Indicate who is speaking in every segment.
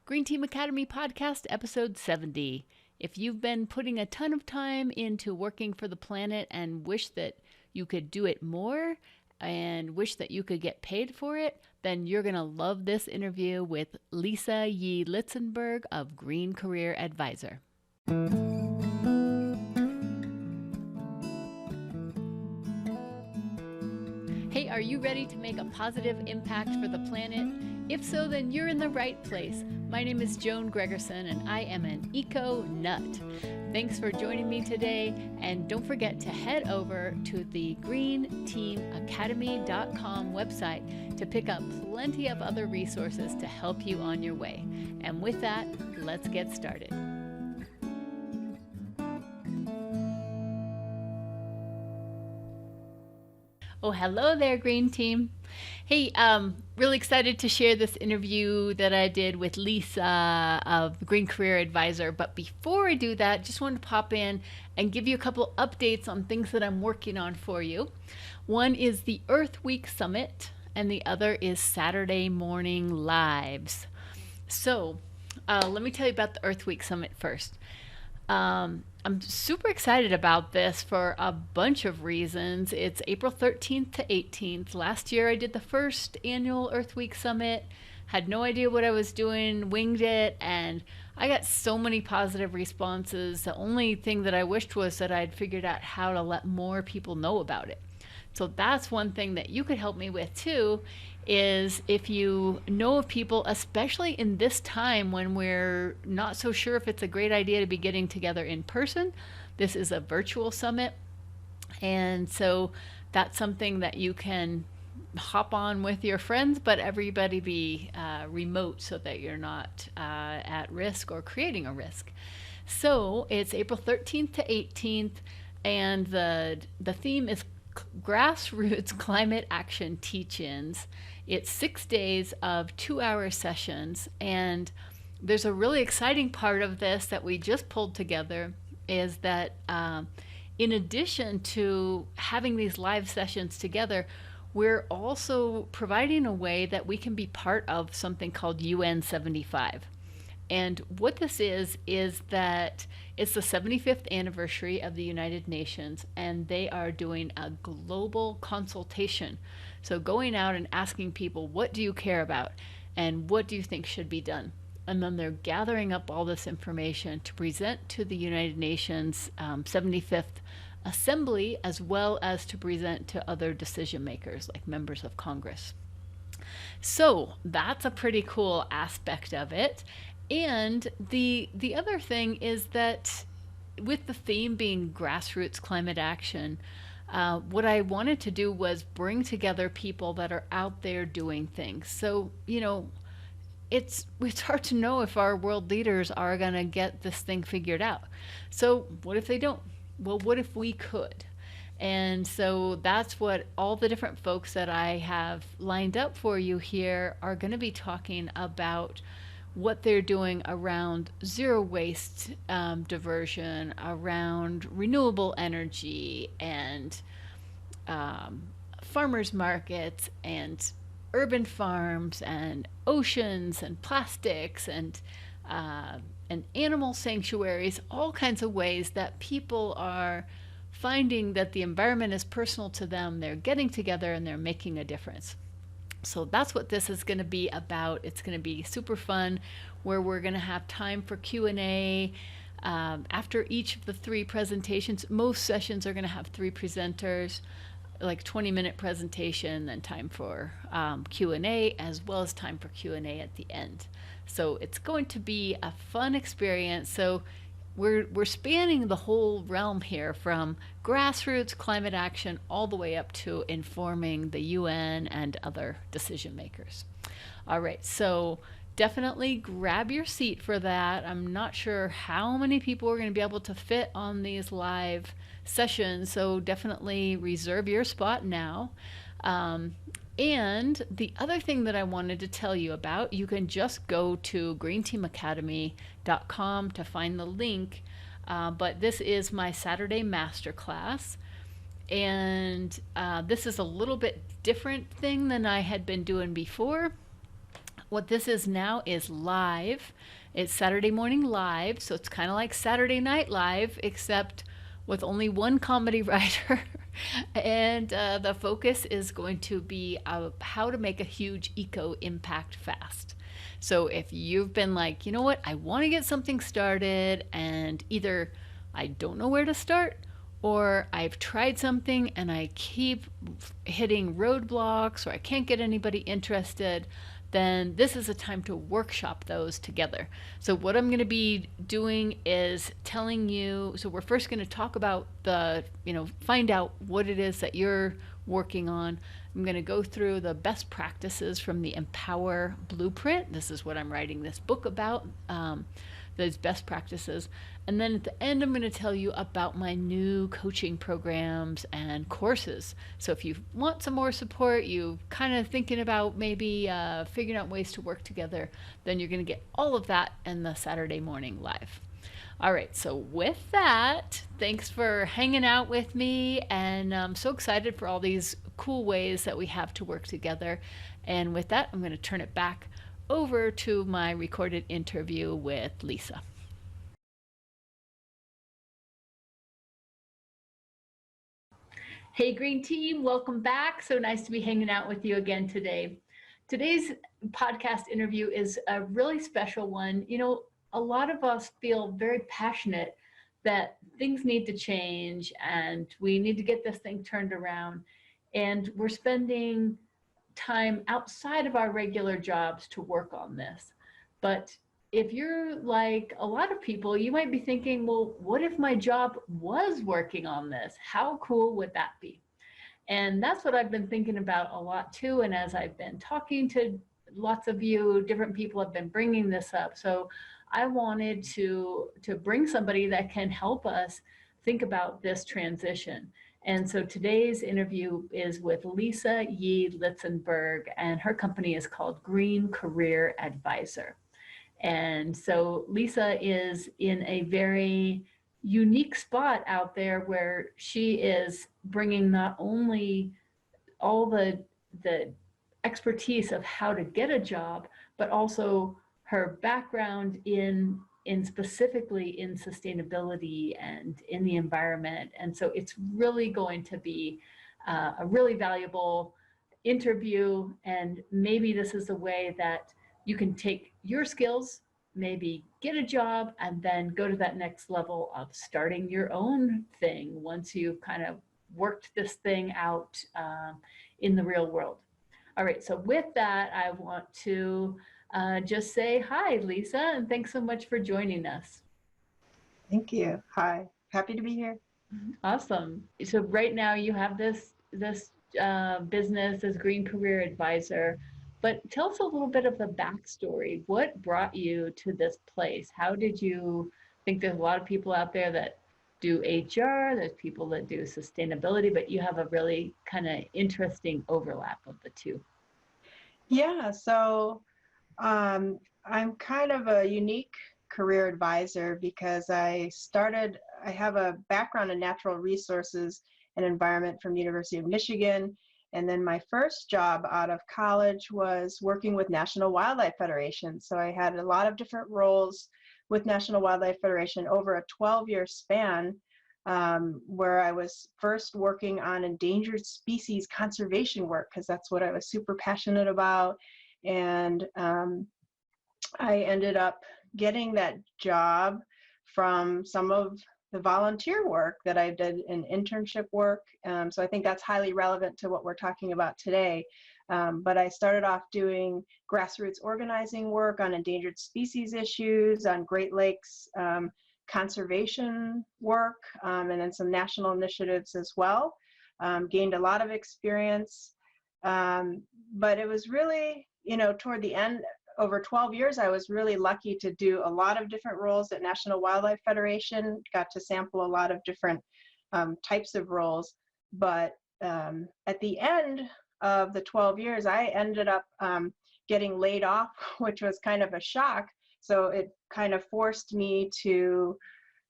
Speaker 1: Green Team Academy Podcast, episode 70. If you've been putting a ton of time into working for the planet and wish that you could do it more and wish that you could get paid for it, then you're going to love this interview with Lisa Yee-Litzenberg of Green Career Advisor. Hey, are you ready to make a positive impact for the planet? If so, then you're in the right place. My name is Joan Gregerson, and I am an eco-nut. Thanks for joining me today, and don't forget to head over to the greenteamacademy.com website to pick up plenty of other resources to help you on your way. And with that, let's get started. Oh, hello there, Green Team. Hey, really excited to share this interview that I did with Lisa of Green Career Advisor. But before I do that, just wanted to pop in and give you a couple updates on things that I'm working on for you. One is the Earth Week Summit, and the other is Saturday Morning Lives. So let me tell you about the Earth Week Summit first. I'm super excited about this for a bunch of reasons. It's April 13th to 18th. Last year I did the first annual Earth Week Summit, had no idea what I was doing, winged it, and I got so many positive responses. The only thing that I wished was that I'd figured out how to let more people know about it. So that's one thing that you could help me with too, is if you know of people, especially in this time when we're not so sure if it's a great idea to be getting together in person. This is a virtual summit, and so that's something that you can hop on with your friends, but everybody be remote so that you're not at risk or creating a risk. So it's April 13th to 18th, and the theme is Grassroots Climate Action Teach-ins. It's 6 days of 2-hour sessions, and there's a really exciting part of this that we just pulled together is that in addition to having these live sessions together, we're also providing a way that we can be part of something called UN 75. And what this is that it's the 75th anniversary of the United Nations, and they are doing a global consultation. So going out and asking people, what do you care about? And what do you think should be done? And then they're gathering up all this information to present to the United Nations 75th Assembly, as well as to present to other decision makers like members of Congress. So that's a pretty cool aspect of it. And the other thing is that with the theme being grassroots climate action, what I wanted to do was bring together people that are out there doing things. So, it's hard to know if our world leaders are going to get this thing figured out. So what if they don't? Well, what if we could? And so that's what all the different folks that I have lined up for you here are going to be talking about, what they're doing around zero waste diversion, around renewable energy, and farmers markets, and urban farms, and oceans, and plastics, and animal sanctuaries, all kinds of ways that people are finding that the environment is personal to them. They're getting together and they're making a difference. So that's what this is going to be about. It's going to be super fun, where we're going to have time for Q&A after each of the 3 presentations. Most sessions are going to have 3 presenters, like 20-minute presentation, then time for Q&A, as well as time for Q&A at the end. So it's going to be a fun experience. So we're spanning the whole realm here, from grassroots climate action all the way up to informing the UN and other decision makers. All right, so definitely grab your seat for that. I'm not sure how many people are going to be able to fit on these live sessions, so definitely reserve your spot now. And the other thing that I wanted to tell you about, you can just go to greenteamacademy.com to find the link, but this is my Saturday masterclass, and this is a little bit different thing than I had been doing before. What this is now is live. It's Saturday morning live, so it's kind of like Saturday Night Live, except with only one comedy writer. And the focus is going to be how to make a huge eco impact fast. So if you've been like, you know what, I want to get something started, and either I don't know where to start, or I've tried something and I keep hitting roadblocks, or I can't get anybody interested, then this is a time to workshop those together. So what I'm going to be doing is telling you, so we're first going to talk about find out what it is that you're working on. I'm going to go through the best practices from the Empower Blueprint. This is what I'm writing this book about, those best practices. And then at the end, I'm going to tell you about my new coaching programs and courses. So if you want some more support, you kind of thinking about maybe figuring out ways to work together, then you're going to get all of that in the Saturday morning live. All right, so with that, thanks for hanging out with me, and I'm so excited for all these cool ways that we have to work together. And with that, I'm going to turn it back over to my recorded interview with Lisa. Hey, Green Team, welcome back. So nice to be hanging out with you again today. Today's podcast interview is a really special one. You know, a lot of us feel very passionate that things need to change and we need to get this thing turned around. And we're spending time outside of our regular jobs to work on this. But if you're like a lot of people, you might be thinking, well, what if my job was working on this? How cool would that be? And that's what I've been thinking about a lot too. And as I've been talking to lots of you, different people have been bringing this up. So I wanted to bring somebody that can help us think about this transition. And so today's interview is with Lisa Yee-Litzenberg, and her company is called Green Career Advisor. And so Lisa is in a very unique spot out there where she is bringing not only all the expertise of how to get a job, but also her background in specifically in sustainability and in the environment. And so it's really going to be a really valuable interview. And maybe this is a way that you can take your skills, maybe get a job, and then go to that next level of starting your own thing once you've kind of worked this thing out in the real world. All right, so with that, I want to just say hi, Lisa, and thanks so much for joining us.
Speaker 2: Thank you. Hi, happy to be here.
Speaker 1: Awesome. So right now you have this business as Green Career Advisor, but tell us a little bit of the backstory. What brought you to this place? How did you think there's a lot of people out there that do HR, there's people that do sustainability, but you have a really kind of interesting overlap of the two.
Speaker 2: Yeah, so I'm kind of a unique career advisor because I have a background in natural resources and environment from the University of Michigan. And then my first job out of college was working with National Wildlife Federation. So I had a lot of different roles with National Wildlife Federation over a 12-year span, where I was first working on endangered species conservation work, because that's what I was super passionate about. And I ended up getting that job from some of the volunteer work that I did in internship work. So I think that's highly relevant to what we're talking about today. But I started off doing grassroots organizing work on endangered species issues, on Great Lakes conservation work, and then some national initiatives as well. Gained a lot of experience. But it was really, toward the end, over 12 years, I was really lucky to do a lot of different roles at National Wildlife Federation, got to sample a lot of different types of roles. But at the end of the 12 years, I ended up getting laid off, which was kind of a shock. So it kind of forced me to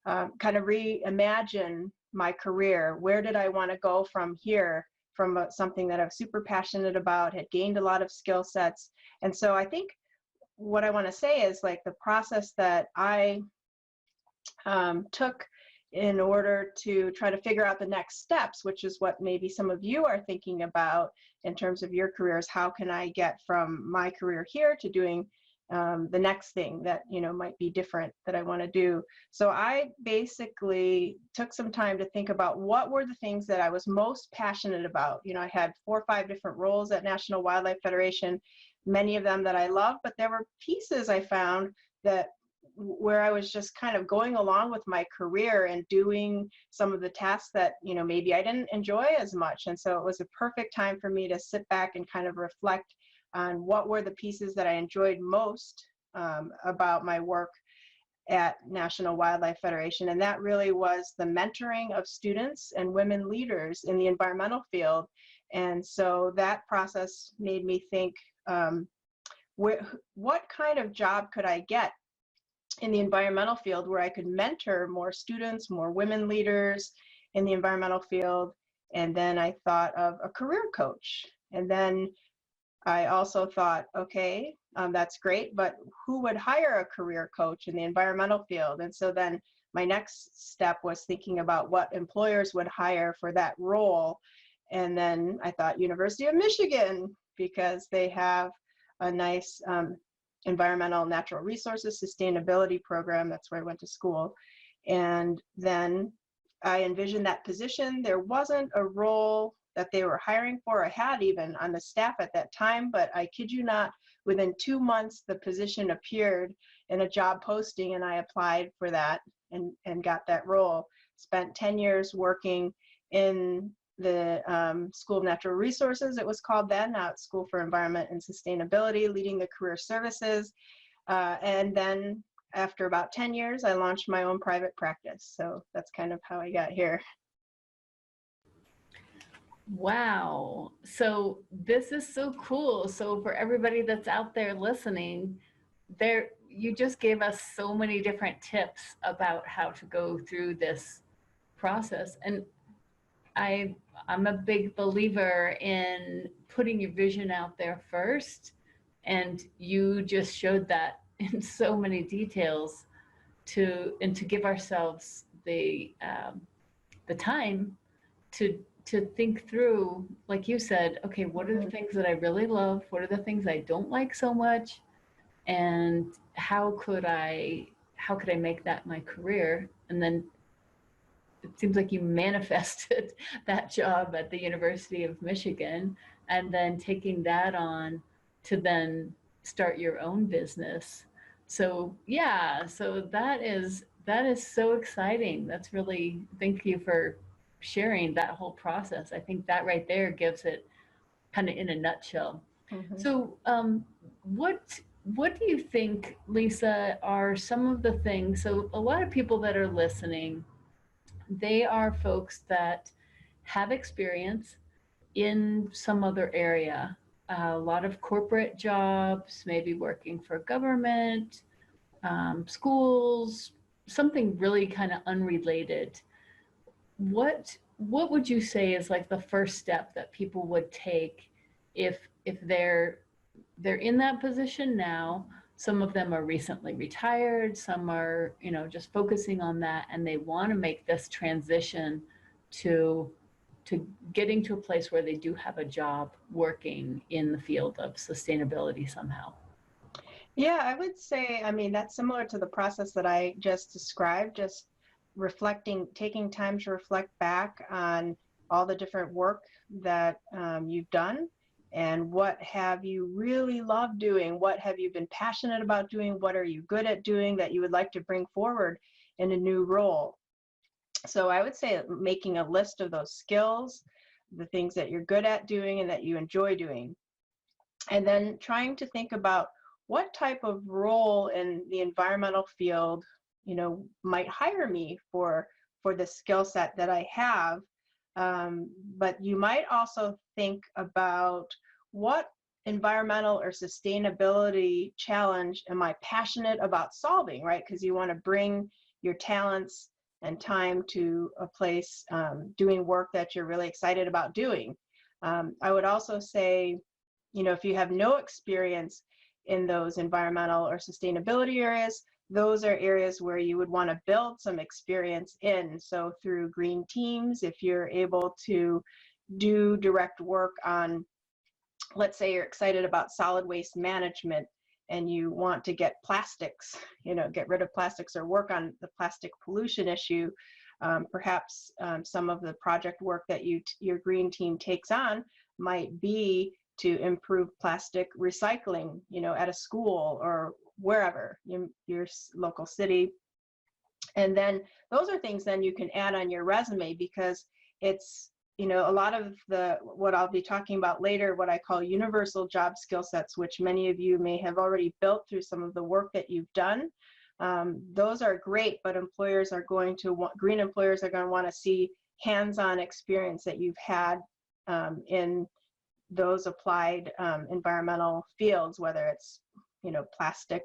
Speaker 2: kind of reimagine my career. Where did I want to go from here, from something that I was super passionate about, had gained a lot of skill sets. And so I think what I want to say is like the process that I took in order to try to figure out the next steps, which is what maybe some of you are thinking about in terms of your careers. How can I get from my career here to doing the next thing that, you know, might be different that I want to do? So I basically took some time to think about what were the things that I was most passionate about. You know, I had 4 or 5 different roles at National Wildlife Federation, many of them that I love, but there were pieces I found that where I was just kind of going along with my career and doing some of the tasks that, you know, maybe I didn't enjoy as much. And so it was a perfect time for me to sit back and kind of reflect on what were the pieces that I enjoyed most about my work at National Wildlife Federation. And that really was the mentoring of students and women leaders in the environmental field. And so that process made me think, what kind of job could I get in the environmental field where I could mentor more students, more women leaders in the environmental field. And then I thought of a career coach. And then I also thought, okay, that's great, but who would hire a career coach in the environmental field? And so then my next step was thinking about what employers would hire for that role. And then I thought University of Michigan, because they have a nice environmental natural resources sustainability program. That's where I went to school. And then I envisioned that position. There wasn't a role that they were hiring for. I had even on the staff at that time, but I kid you not, within 2 months, the position appeared in a job posting and I applied for that and got that role. Spent 10 years working in the School of Natural Resources, it was called then. Now it's School for Environment and Sustainability, leading the career services. And then after about 10 years, I launched my own private practice. So that's kind of how I got here.
Speaker 1: Wow. So this is so cool. So for everybody that's out there listening, there you just gave us so many different tips about how to go through this process. And I'm a big believer in putting your vision out there first. And you just showed that in so many details to give ourselves the time to think through, like you said, okay, what are the things that I really love? What are the things I don't like so much? And how could I make that my career? And then it seems like you manifested that job at the University of Michigan and then taking that on to then start your own business. So yeah, so that is so exciting. That's really, thank you for sharing that whole process. I think that right there gives it kind of in a nutshell. Mm-hmm. So what do you think, Lisa, are some of the things, so a lot of people that are listening, they are folks that have experience in some other area, a lot of corporate jobs, maybe working for government, schools, something really kind of unrelated. What would you say is like the first step that people would take if they're in that position now? Some of them are recently retired, some are, you know, just focusing on that, and they want to make this transition to getting to a place where they do have a job working in the field of sustainability somehow.
Speaker 2: Yeah, I would say, I mean, that's similar to the process that I just described, just reflecting, taking time to reflect back on all the different work that you've done. And what have you really loved doing? What have you been passionate about doing? What are you good at doing that you would like to bring forward in a new role? So I would say making a list of those skills, the things that you're good at doing and that you enjoy doing. And then trying to think about what type of role in the environmental field, you know, might hire me for the skill set that I have. But you might also think about what environmental or sustainability challenge am I passionate about solving, right? Because you want to bring your talents and time to a place doing work that you're really excited about doing. I would also say, you know, if you have no experience in those environmental or sustainability areas, those are areas where you would want to build some experience in. So through green teams, if you're able to do direct work on, let's say you're excited about solid waste management and you want to get plastics, get rid of plastics or work on the plastic pollution issue, perhaps some of the project work that your green team takes on might be to improve plastic recycling, at a school or wherever, your local city. And then those are things then you can add on your resume, because it's, a lot of what I'll be talking about later, what I call universal job skill sets, which many of you may have already built through some of the work that you've done. Those are great, but green employers are going to want to see hands-on experience that you've had in those applied environmental fields, whether it's, plastic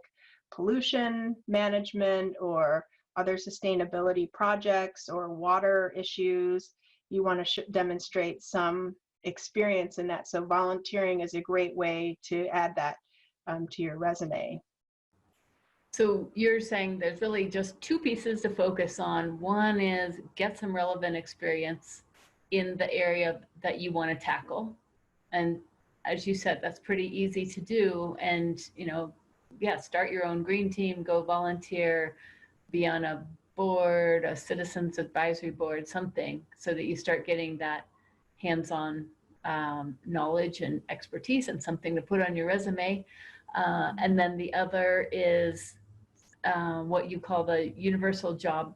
Speaker 2: pollution management or other sustainability projects or water issues. You want to demonstrate some experience in that. So volunteering is a great way to add that to your resume.
Speaker 1: So you're saying there's really just two pieces to focus on. One is get some relevant experience in the area that you want to tackle. And as you said, that's pretty easy to do. And, start your own green team, go volunteer, be on a board, a citizens advisory board, something, so that you start getting that hands-on knowledge and expertise and something to put on your resume. And then the other is what you call the universal job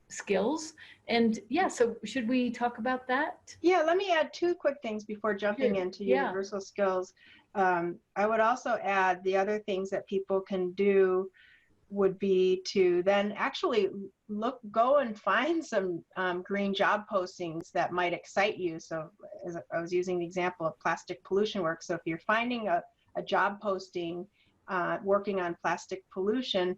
Speaker 1: skills. And so should we talk about that?
Speaker 2: Yeah, let me add two quick things before jumping into universal skills. I would also add the other things that people can do would be to then actually go and find some green job postings that might excite you. So as I was using the example of plastic pollution work. So if you're finding a job posting working on plastic pollution,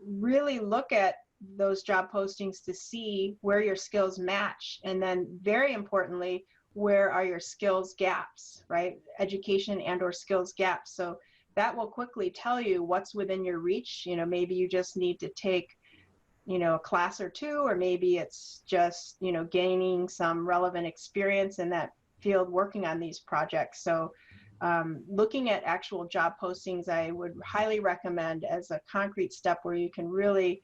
Speaker 2: really look at those job postings to see where your skills match. And then very importantly, where are your skills gaps, right? Education and or skills gaps. So that will quickly tell you what's within your reach. Maybe you just need to take, a class or two, or maybe it's just, gaining some relevant experience in that field working on these projects. So looking at actual job postings, I would highly recommend as a concrete step where you can really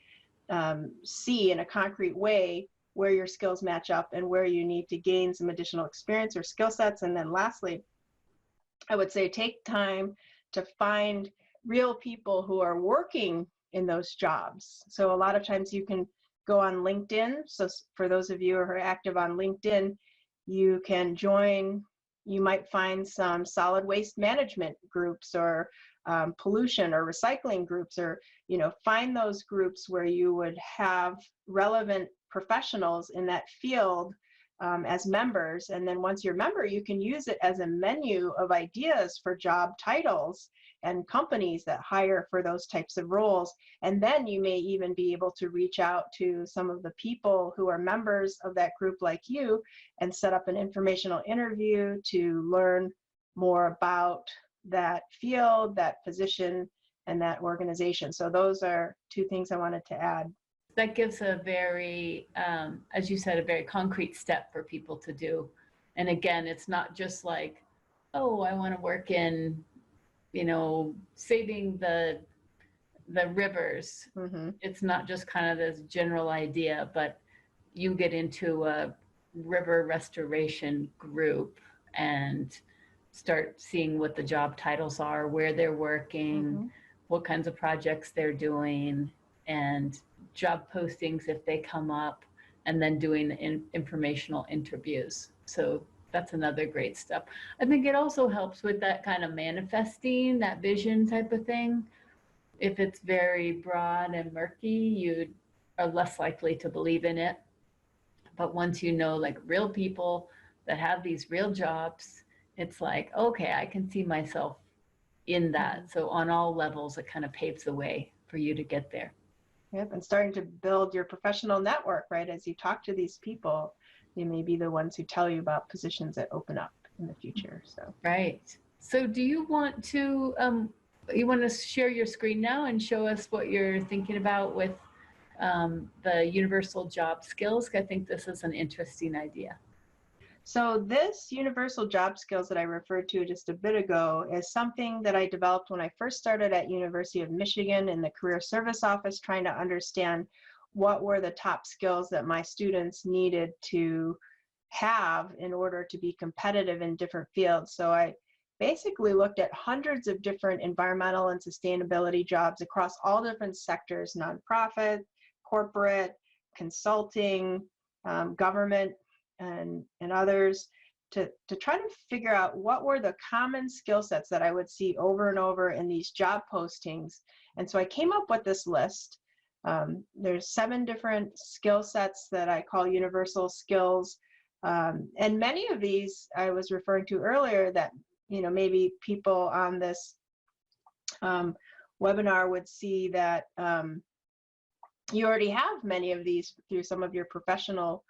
Speaker 2: see in a concrete way where your skills match up and where you need to gain some additional experience or skill sets. And then lastly, I would say take time to find real people who are working in those jobs. So a lot of times you can go on LinkedIn. So for those of you who are active on LinkedIn, you can join, you might find some solid waste management groups or pollution or recycling groups, or find those groups where you would have relevant professionals in that field as members. And then once you're a member, you can use it as a menu of ideas for job titles and companies that hire for those types of roles. And then you may even be able to reach out to some of the people who are members of that group like you and set up an informational interview to learn more about that field, that position, and that organization. So those are two things I wanted to add.
Speaker 1: That gives a very, as you said, a very concrete step for people to do. And again, it's not just like, oh, I want to work in, saving the rivers. Mm-hmm. It's not just kind of this general idea, but you get into a river restoration group and start seeing what the job titles are, where they're working, mm-hmm. what kinds of projects they're doing, and job postings if they come up, and then doing informational interviews. So that's another great step. I think it also helps with that kind of manifesting, that vision type of thing. If it's very broad and murky, you are less likely to believe in it. But once you know, like, real people that have these real jobs, it's like, okay, I can see myself in that. So on all levels, it kind of paves the way for you to get there.
Speaker 2: Yep, and starting to build your professional network, right? As you talk to these people, they may be the ones who tell you about positions that open up in the future. So
Speaker 1: right. So do you want to You want to share your screen now and show us what you're thinking about with the universal job skills? I think this is an interesting idea.
Speaker 2: So this universal job skills that I referred to just a bit ago is something that I developed when I first started at University of Michigan in the Career Service Office, trying to understand what were the top skills that my students needed to have in order to be competitive in different fields. So I basically looked at hundreds of different environmental and sustainability jobs across all different sectors: nonprofit, corporate, consulting, government, and others, to try to figure out what were the common skill sets that I would see over and over in these job postings. And so I came up with this list. There's 7 different skill sets that I call universal skills. And many of these I was referring to earlier that, maybe people on this webinar would see that you already have many of these through some of your professional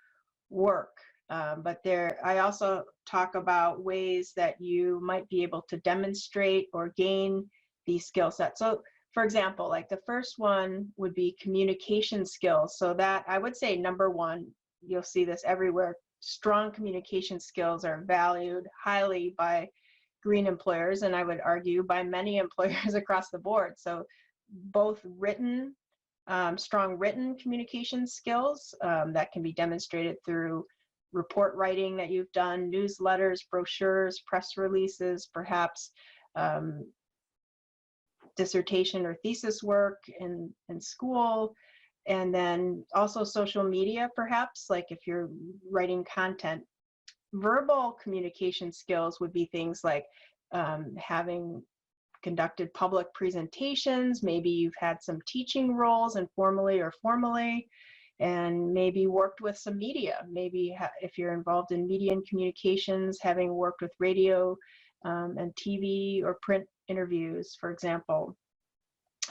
Speaker 2: work. But I also talk about ways that you might be able to demonstrate or gain these skill sets. So for example, like the first one would be communication skills. So that I would say number 1, you'll see this everywhere. Strong communication skills are valued highly by green employers, and I would argue by many employers across the board. So both strong written communication skills that can be demonstrated through report writing that you've done, newsletters, brochures, press releases, perhaps dissertation or thesis work in school, and then also social media, perhaps, like if you're writing content. Verbal communication skills would be things like having conducted public presentations, maybe you've had some teaching roles informally or formally, and maybe worked with some media. Maybe if you're involved in media and communications, having worked with radio and TV or print interviews, for example.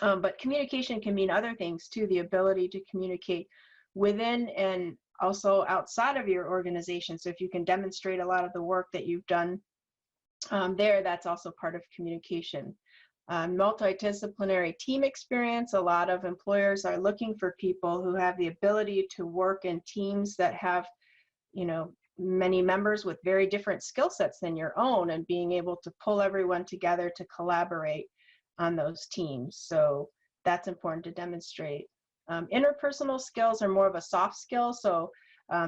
Speaker 2: But communication can mean other things too, the ability to communicate within and also outside of your organization. So if you can demonstrate a lot of the work that you've done there, that's also part of communication. Multidisciplinary team experience. A lot of employers are looking for people who have the ability to work in teams that have, many members with very different skill sets than your own, and being able to pull everyone together to collaborate on those teams. So that's important to demonstrate. Interpersonal skills are more of a soft skill. So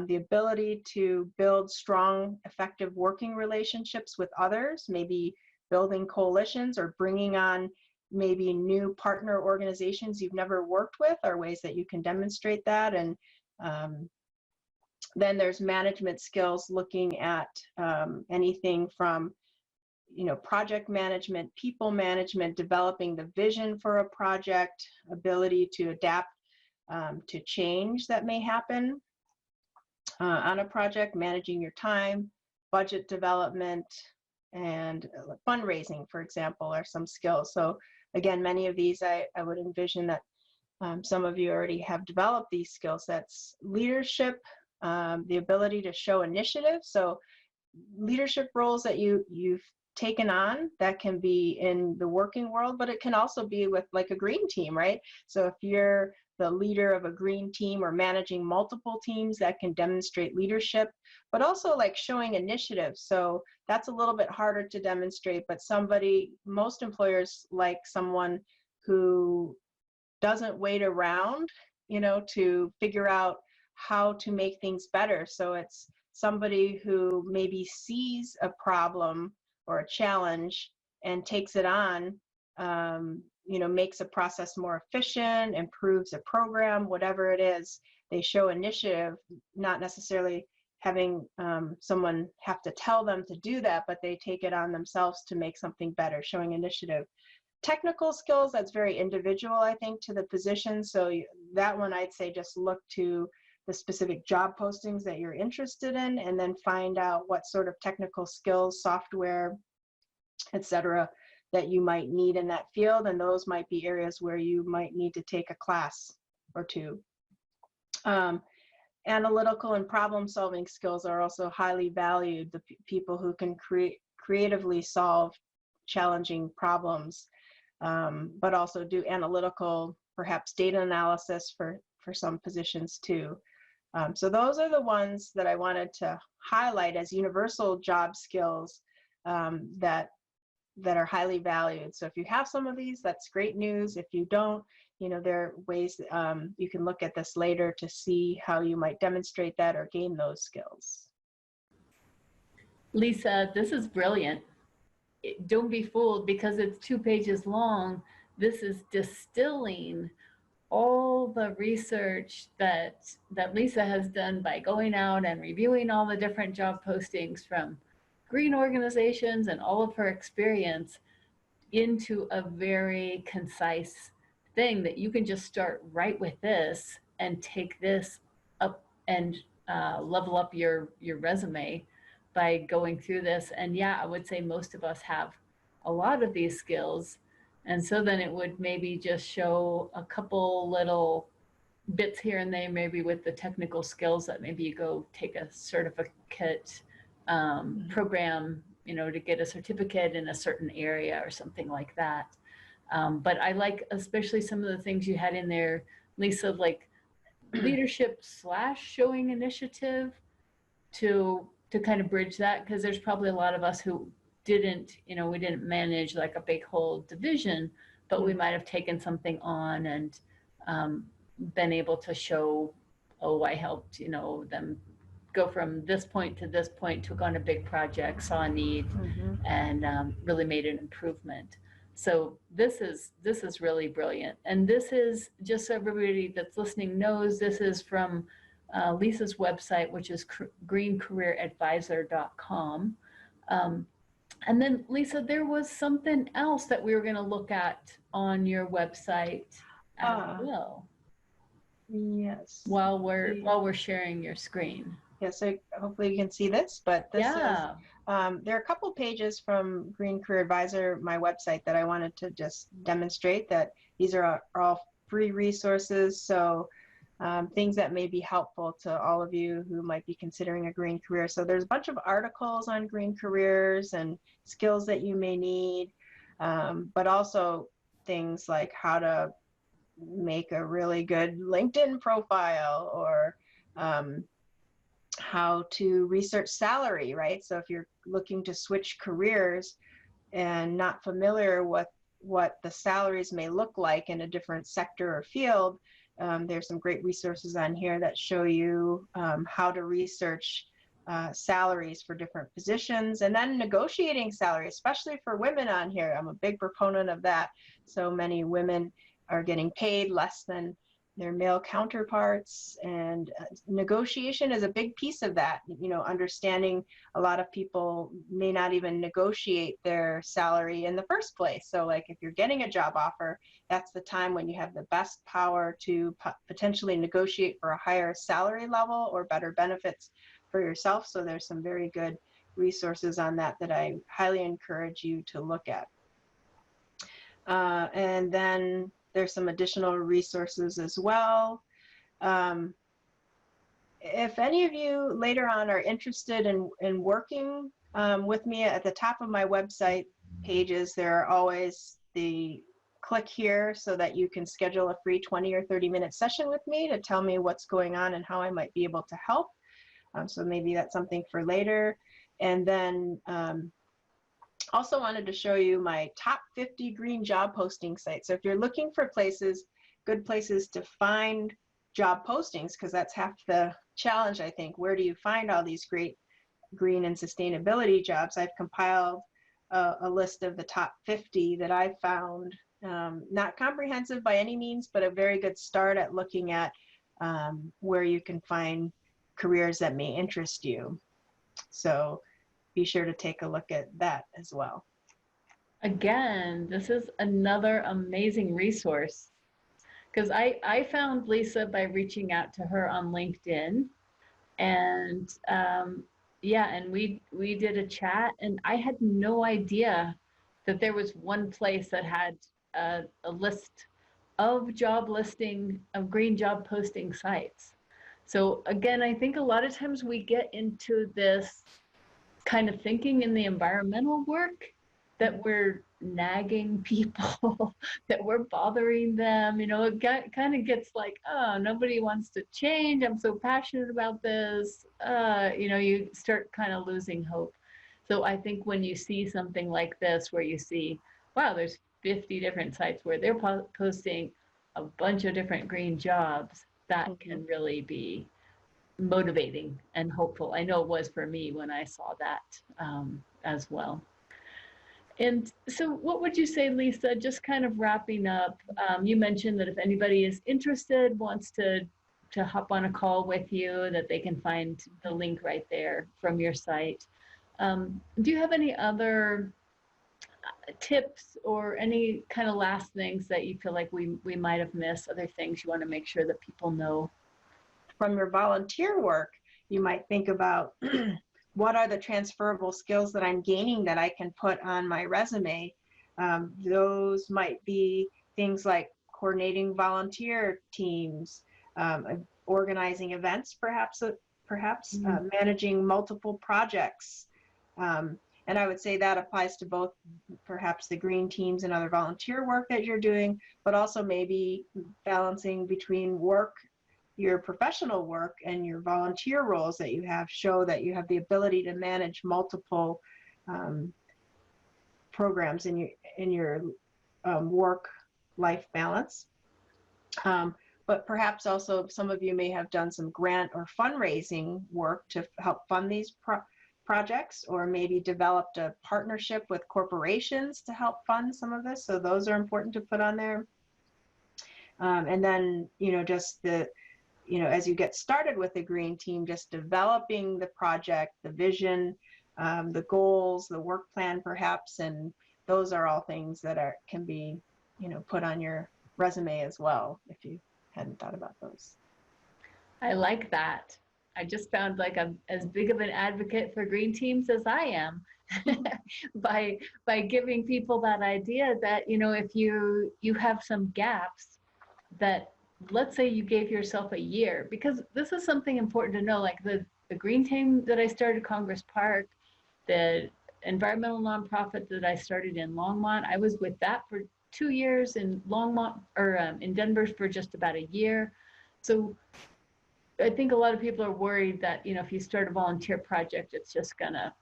Speaker 2: the ability to build strong, effective working relationships with others, maybe building coalitions or bringing on maybe new partner organizations you've never worked with, are ways that you can demonstrate that. And then there's management skills, looking at anything from project management, people management, developing the vision for a project, ability to adapt to change that may happen on a project, managing your time, budget development, and fundraising, for example, are some skills. So again, many of these I would envision that some of you already have developed these skill sets. Leadership, the ability to show initiative. So leadership roles that you've taken on, that can be in the working world, but it can also be with like a green team, right? So if you're the leader of a green team or managing multiple teams, that can demonstrate leadership, but also like showing initiative. So that's a little bit harder to demonstrate, but most employers like someone who doesn't wait around, to figure out how to make things better. So it's somebody who maybe sees a problem or a challenge and takes it on, makes a process more efficient, improves a program, whatever it is. They show initiative, not necessarily having someone have to tell them to do that, but they take it on themselves to make something better, showing initiative. Technical skills, that's very individual, I think, to the position. So that one, I'd say just look to the specific job postings that you're interested in, and then find out what sort of technical skills, software, etc., that you might need in that field. And those might be areas where you might need to take a class or two. Analytical and problem solving skills are also highly valued. The people who can creatively solve challenging problems. but also do analytical, perhaps data analysis for some positions too. So those are the ones that I wanted to highlight as universal job skills that are highly valued. So if you have some of these, that's great news. If you don't, there are ways you can look at this later to see how you might demonstrate that or gain those skills.
Speaker 1: Lisa, this is brilliant. Don't be fooled because it's 2 pages long. This is distilling all the research that Lisa has done by going out and reviewing all the different job postings from green organizations and all of her experience into a very concise thing that you can just start right with this and take this up and level up your resume by going through this. And yeah, I would say most of us have a lot of these skills. And so then it would maybe just show a couple little bits here and there, maybe with the technical skills that maybe you go take a certificate program, to get a certificate in a certain area or something like that. But I like especially some of the things you had in there, Lisa, like leadership / showing initiative to kind of bridge that, because there's probably a lot of us who didn't, we didn't manage like a big whole division, but we might have taken something on and been able to show, oh, I helped, them go from this point to this point, took on a big project, saw a need, and really made an improvement. So this is really brilliant. And this is, just so everybody that's listening knows, this is from Lisa's website, which is greencareeradvisor.com. And then, Lisa, there was something else that we were going to look at on your website as well.
Speaker 2: Yes.
Speaker 1: While we're sharing your screen.
Speaker 2: Yeah, so hopefully you can see this, but this is, there are a couple pages from Green Career Advisor, my website, that I wanted to just demonstrate that these are all free resources. So things that may be helpful to all of you who might be considering a green career. So there's a bunch of articles on green careers and skills that you may need, but also things like how to make a really good LinkedIn profile, or how to research salary, right? So if you're looking to switch careers and not familiar with what the salaries may look like in a different sector or field, there's some great resources on here that show you how to research salaries for different positions, and then negotiating salary, especially for women on here. I'm a big proponent of that. So many women are getting paid less than their male counterparts, and negotiation is a big piece of that. Understanding a lot of people may not even negotiate their salary in the first place. So like if you're getting a job offer, that's the time when you have the best power to potentially negotiate for a higher salary level or better benefits for yourself. So there's some very good resources on that I highly encourage you to look at. And then there's some additional resources as well. If any of you later on are interested in working with me, at the top of my website pages, there are always the click here so that you can schedule a free 20 or 30-minute session with me to tell me what's going on and how I might be able to help. So maybe that's something for later. And then also wanted to show you my top 50 green job posting sites. So if you're looking for good places to find job postings, because that's half the challenge, I think. Where do you find all these great green and sustainability jobs? I've compiled a list of the top 50 that I've found. Not comprehensive by any means, but a very good start at looking at where you can find careers that may interest you. So be sure to take a look at that as well.
Speaker 1: Again, this is another amazing resource, because I found Lisa by reaching out to her on LinkedIn, and yeah, and we did a chat, and I had no idea that there was one place that had a list of green job posting sites. So again, I think a lot of times we get into this kind of thinking in the environmental work that we're nagging people that were bothering them. It kind of gets like, oh, nobody wants to change. I'm so passionate about this. You start kind of losing hope. So I think when you see something like this, where you see, wow, there's 50 different sites where they're posting a bunch of different green jobs, that can really be motivating and hopeful. I know it was for me when I saw that as well. And so, what would you say, Lisa, just kind of wrapping up? You mentioned that if anybody is interested, wants to hop on a call with you, that they can find the link right there from your site. Do you have any other tips or any kind of last things that you feel like we might have missed, other things you want to make sure that people know?
Speaker 2: From your volunteer work, you might think about what are the transferable skills that I'm gaining that I can put on my resume. Those might be things like coordinating volunteer teams, organizing events, perhaps managing multiple projects. And I would say that applies to both perhaps the green teams and other volunteer work that you're doing, but also maybe balancing between work, your professional work, and your volunteer roles that you have. Show that you have the ability to manage multiple programs in your work-life balance. But perhaps also some of you may have done some grant or fundraising work to help fund these projects, or maybe developed a partnership with corporations to help fund some of this. So those are important to put on there. And then, just as you get started with the green team, just developing the project, the vision, the goals, the work plan perhaps, and those are all things that can be, put on your resume as well, if you hadn't thought about those.
Speaker 1: I like that. I just found like I'm as big of an advocate for green teams as I am by giving people that idea that, if you have some gaps, that let's say you gave yourself a year, because this is something important to know, like the green team that I started Congress Park, the environmental nonprofit that I started in Longmont, I was with that for 2 years, in Longmont, or in Denver for just about a year. So I think a lot of people are worried that, if you start a volunteer project, it's just gonna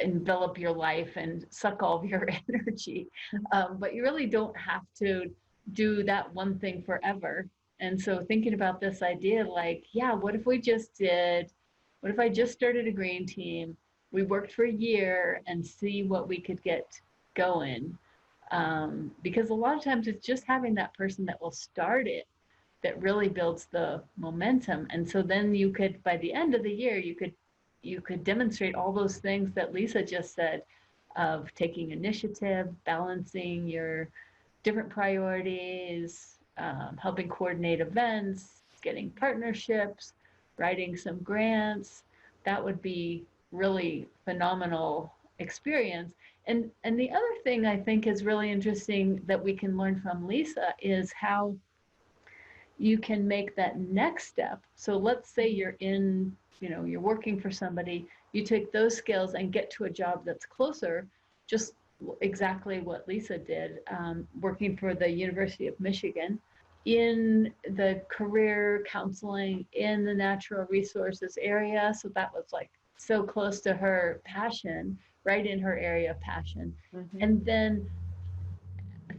Speaker 1: envelop your life and suck all of your energy. But you really don't have to do that one thing forever. And so thinking about this idea, like, yeah, what if I just started a green team, we worked for a year and see what we could get going. Because a lot of times it's just having that person that will start it that really builds the momentum. And so then you could, by the end of the year, you could demonstrate all those things that Lisa just said, of taking initiative, balancing your different priorities, helping coordinate events, getting partnerships, writing some grants. That would be really phenomenal experience. And the other thing I think is really interesting that we can learn from Lisa is how you can make that next step. So let's say you're you're working for somebody, you take those skills and get to a job that's closer, just exactly what Lisa did, working for the University of Michigan in the career counseling in the natural resources area. So that was like so close to her passion, right in her area of passion. Mm-hmm. And then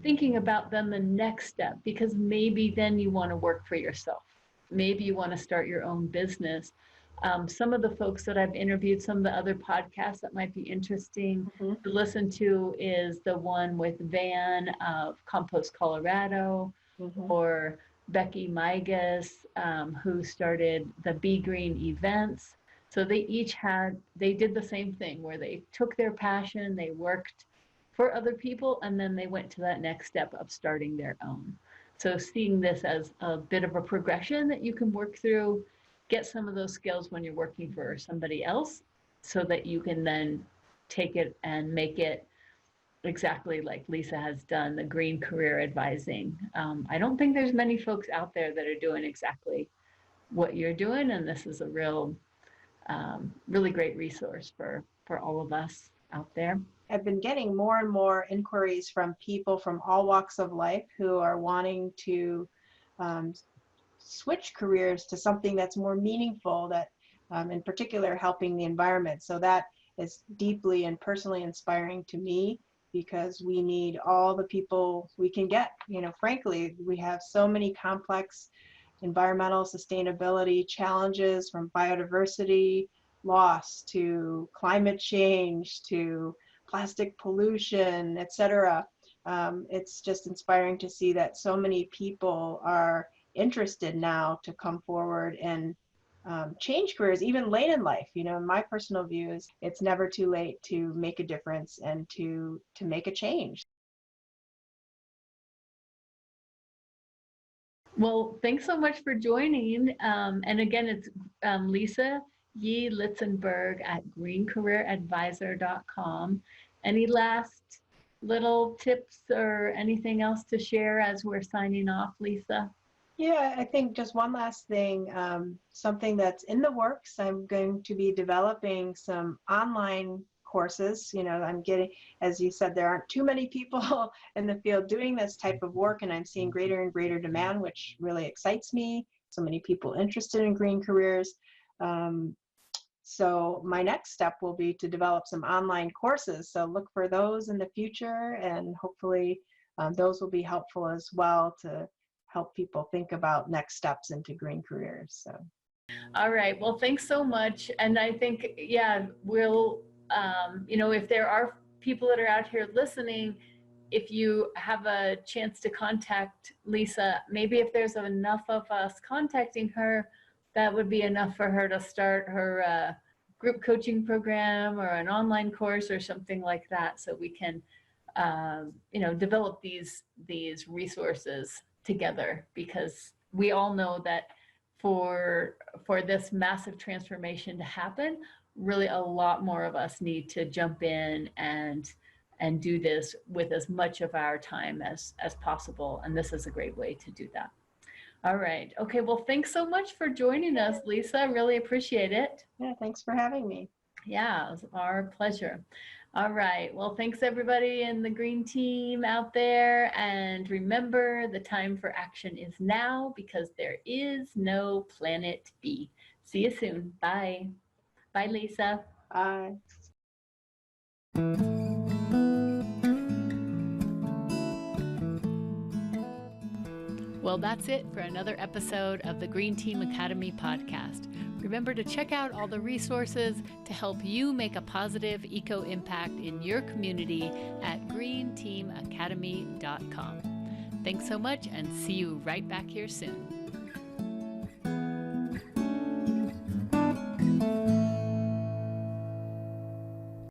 Speaker 1: thinking about then the next step, because maybe then you want to work for yourself. Maybe you want to start your own business. Some of the folks that I've interviewed, some of the other podcasts that might be interesting to listen to is the one with Van of Compost Colorado, or Becky Migas, who started the Be Green events. So they did the same thing where they took their passion, they worked for other people, and then they went to that next step of starting their own. So seeing this as a bit of a progression that you can work through, get some of those skills when you're working for somebody else, so that you can then take it and make it exactly like Lisa has done, the green career advising. I don't think there's many folks out there that are doing exactly what you're doing, and this is a really great resource for all of us out there.
Speaker 2: I've been getting more and more inquiries from people from all walks of life who are wanting to um, switch careers to something that's more meaningful, that in particular helping the environment. So that is deeply and personally inspiring to me, because we need all the people we can get. Frankly, we have so many complex environmental sustainability challenges, from biodiversity loss to climate change to plastic pollution, etc. It's just inspiring to see that so many people are interested now to come forward and change careers, even late in life. My personal view is it's never too late to make a difference and to make a change.
Speaker 1: Well, thanks so much for joining. And again, it's Lisa Yee-Litzenberg at greencareeradvisor.com. Any last little tips or anything else to share as we're signing off, Lisa?
Speaker 2: Yeah, I think just one last thing, something that's in the works. I'm going to be developing some online courses. I'm getting, as you said, there aren't too many people in the field doing this type of work, and I'm seeing greater and greater demand, which really excites me. So many people interested in green careers. So my next step will be to develop some online courses. So look for those in the future, and hopefully those will be helpful as well to help people think about next steps into green careers. So.
Speaker 1: All right. Well, thanks so much. And I think, yeah, we'll, if there are people that are out here listening, if you have a chance to contact Lisa, maybe if there's enough of us contacting her, that would be enough for her to start her group coaching program or an online course or something like that, so we can, develop these resources together, because we all know that for this massive transformation to happen, really a lot more of us need to jump in and do this with as much of our time as possible. And this is a great way to do that. All right. Okay. Well, thanks so much for joining us, Lisa. Really appreciate it.
Speaker 2: Yeah, thanks for having me.
Speaker 1: Yeah, it was our pleasure. All right. Well, thanks everybody in the green team out there. And remember, the time for action is now, because there is no planet B. See you soon. Bye. Bye, Lisa.
Speaker 2: Bye.
Speaker 1: Well, that's it for another episode of the Green Team Academy podcast. Remember to check out all the resources to help you make a positive eco impact in your community at greenteamacademy.com. Thanks so much, and see you right back here soon.